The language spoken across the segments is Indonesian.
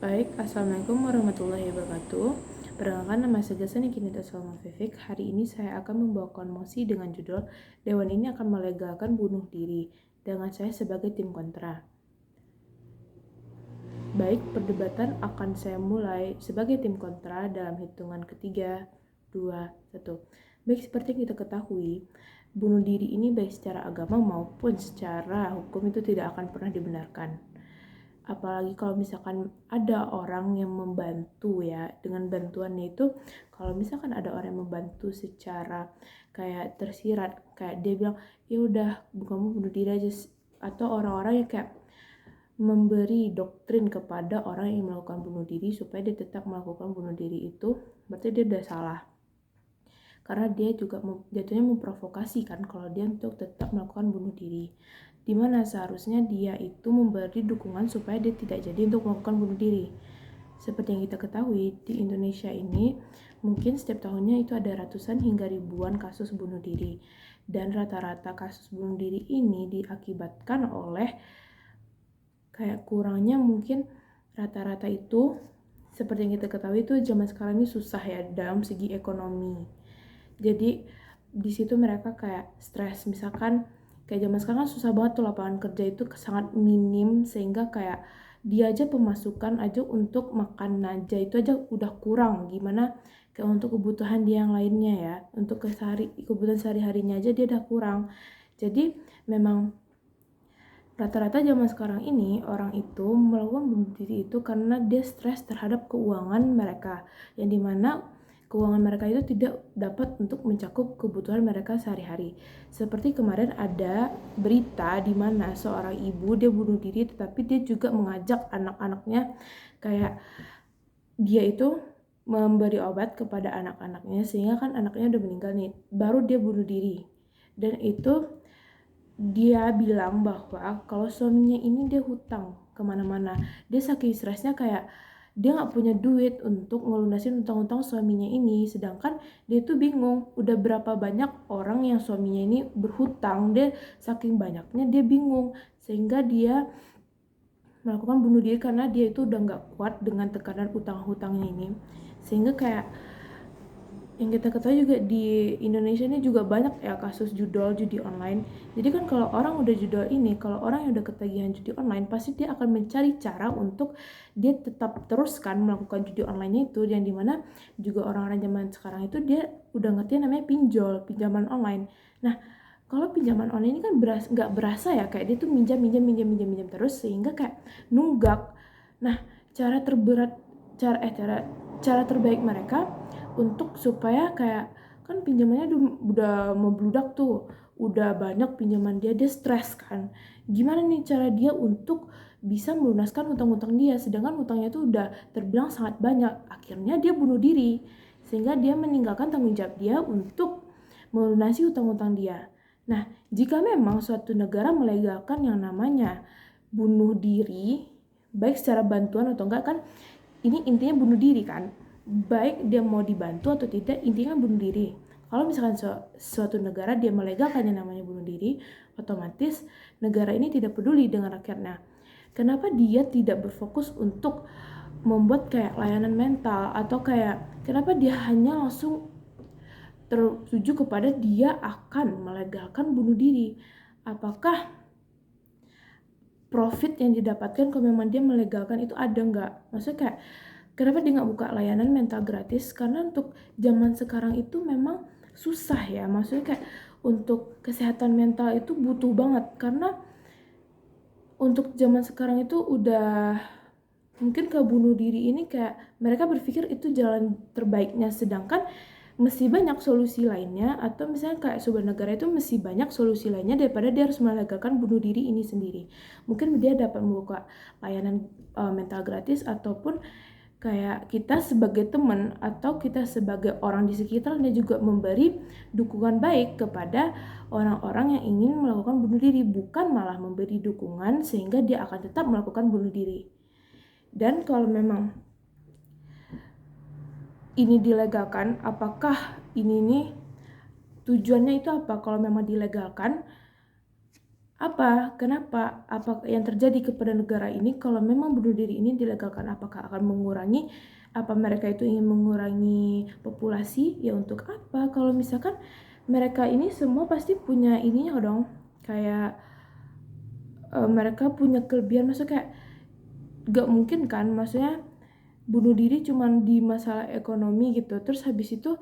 Baik, Assalamualaikum warahmatullahi wabarakatuh. Perkenalkan, nama saya Gasani Kinita Salma Vivik. Hari ini saya akan membawakan mosi dengan judul Dewan ini akan melegalkan bunuh diri, dengan saya sebagai tim kontra. Baik, perdebatan akan saya mulai sebagai tim kontra dalam hitungan 3, 2, 1. Baik, seperti yang kita ketahui, bunuh diri ini baik secara agama maupun secara hukum itu tidak akan pernah dibenarkan. Apalagi kalau misalkan ada orang yang membantu ya, dengan bantuannya itu kalau misalkan ada orang yang membantu secara kayak tersirat, kayak dia bilang ya udah kamu bunuh diri aja, atau orang-orang yang kayak memberi doktrin kepada orang yang melakukan bunuh diri supaya dia tetap melakukan bunuh diri, itu berarti dia udah salah, karena dia juga jatuhnya memprovokasi kan kalau dia untuk tetap melakukan bunuh diri, dimana seharusnya dia itu memberi dukungan supaya dia tidak jadi untuk melakukan bunuh diri. Seperti yang kita ketahui, di Indonesia ini mungkin setiap tahunnya itu ada ratusan hingga ribuan kasus bunuh diri, dan rata-rata kasus bunuh diri ini diakibatkan oleh kayak kurangnya mungkin rata-rata itu, seperti yang kita ketahui itu zaman sekarang ini susah ya dalam segi ekonomi. Jadi di situ mereka kayak stres, misalkan kayak zaman sekarang kan susah banget tuh, lapangan kerja itu sangat minim, sehingga kayak dia aja pemasukan aja untuk makan aja itu aja udah kurang, gimana kayak untuk kebutuhan dia yang lainnya ya, untuk kebutuhan sehari-harinya aja dia udah kurang. Jadi memang rata-rata zaman sekarang ini orang itu melakukan bunuh diri itu karena dia stres terhadap keuangan mereka, yang dimana keuangan mereka itu tidak dapat untuk mencakup kebutuhan mereka sehari-hari. Seperti kemarin ada berita di mana seorang ibu dia bunuh diri, tetapi dia juga mengajak anak-anaknya, kayak dia itu memberi obat kepada anak-anaknya, sehingga kan anaknya udah meninggal nih, baru dia bunuh diri. Dan itu dia bilang bahwa kalau suaminya ini dia hutang kemana-mana, dia saking stresnya kayak dia nggak punya duit untuk ngelunasin utang-utang suaminya ini, sedangkan dia tuh bingung udah berapa banyak orang yang suaminya ini berhutang, dia saking banyaknya dia bingung, sehingga dia melakukan bunuh diri karena dia itu udah nggak kuat dengan tekanan utang-hutangnya ini. Sehingga kayak yang kita ketahui juga di Indonesia ini juga banyak ya kasus judi online. Jadi kan kalau orang udah judol ini, kalau orang yang udah ketagihan judi online, pasti dia akan mencari cara untuk dia tetap teruskan melakukan judi online itu, yang dimana juga orang-orang zaman sekarang itu dia udah ngerti namanya pinjaman online. Nah, kalau pinjaman online ini kan nggak berasa ya, kayak dia tuh minjam terus, sehingga kayak nunggak. Nah, cara terbaik mereka untuk supaya kayak kan pinjamannya udah membludak tuh, udah banyak pinjaman dia stres kan, gimana nih cara dia untuk bisa melunaskan utang-utang dia, sedangkan utangnya tuh udah terbilang sangat banyak. Akhirnya dia bunuh diri, sehingga dia meninggalkan tanggung jawab dia untuk melunasi utang-utang dia. Nah, jika memang suatu negara melegalkan yang namanya bunuh diri, baik secara bantuan atau enggak, kan ini intinya bunuh diri kan, baik dia mau dibantu atau tidak, intinya bunuh diri. Kalau misalkan suatu negara dia melegalkan yang namanya bunuh diri, otomatis negara ini tidak peduli dengan rakyatnya. Kenapa dia tidak berfokus untuk membuat kayak layanan mental, atau kayak kenapa dia hanya langsung tertuju kepada dia akan melegalkan bunuh diri? Apakah profit yang didapatkan kalau memang dia melegalkan itu ada nggak? Maksudnya kayak kenapa dia nggak buka layanan mental gratis? Karena untuk zaman sekarang itu memang susah ya, maksudnya kayak untuk kesehatan mental itu butuh banget, karena untuk zaman sekarang itu udah mungkin ke bunuh diri ini kayak mereka berpikir itu jalan terbaiknya, sedangkan mesti banyak solusi lainnya, atau misalnya kayak sebuah negara itu mesti banyak solusi lainnya daripada dia harus melegalkan bunuh diri ini sendiri. Mungkin dia dapat membuka layanan mental gratis, ataupun kayak kita sebagai teman atau kita sebagai orang di sekitarnya juga memberi dukungan baik kepada orang-orang yang ingin melakukan bunuh diri, bukan malah memberi dukungan sehingga dia akan tetap melakukan bunuh diri. Dan kalau memang ini dilegalkan, apakah ini nih tujuannya itu apa? Kalau memang dilegalkan, Kenapa? Apa yang terjadi kepada negara ini kalau memang bunuh diri ini dilegalkan? Apakah akan mengurangi, apa mereka itu ingin mengurangi populasi? Ya untuk apa? Kalau misalkan mereka ini semua pasti punya ininya dong, kayak mereka punya kelebihan, maksudnya kayak gak mungkin kan, maksudnya bunuh diri cuman di masalah ekonomi gitu, terus habis itu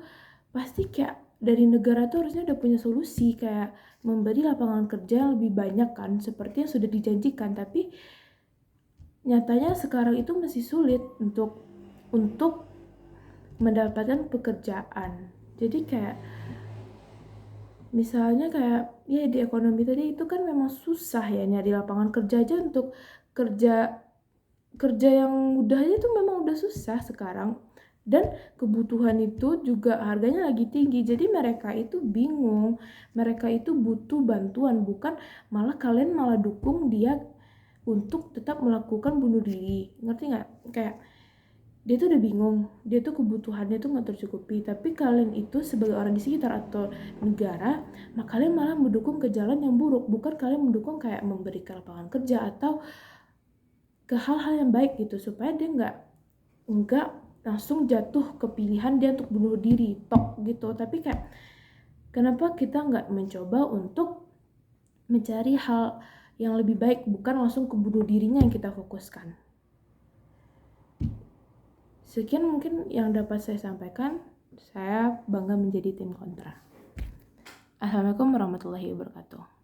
pasti kayak dari negara tuh harusnya udah punya solusi, kayak memberi lapangan kerja yang lebih banyak kan, seperti yang sudah dijanjikan. Tapi nyatanya sekarang itu masih sulit untuk mendapatkan pekerjaan. Jadi kayak misalnya kayak ya di ekonomi tadi itu kan memang susah ya nyari lapangan kerja aja, untuk kerja kerja yang mudah aja tuh memang udah susah sekarang, dan kebutuhan itu juga harganya lagi tinggi. Jadi mereka itu bingung, mereka itu butuh bantuan, bukan malah kalian malah dukung dia untuk tetap melakukan bunuh diri. Ngerti nggak? Kayak dia tuh udah bingung, dia tuh kebutuhannya tuh nggak tercukupi, tapi kalian itu sebagai orang di sekitar atau negara, nah kalian malah mendukung ke jalan yang buruk, bukan kalian mendukung kayak memberikan lapangan kerja atau ke hal-hal yang baik gitu, supaya dia nggak langsung jatuh ke pilihan dia untuk bunuh diri tok gitu. Tapi kayak kenapa kita nggak mencoba untuk mencari hal yang lebih baik, bukan langsung ke bunuh dirinya yang kita fokuskan. Sekian mungkin yang dapat saya sampaikan. Saya bangga menjadi tim kontra. Assalamualaikum warahmatullahi wabarakatuh.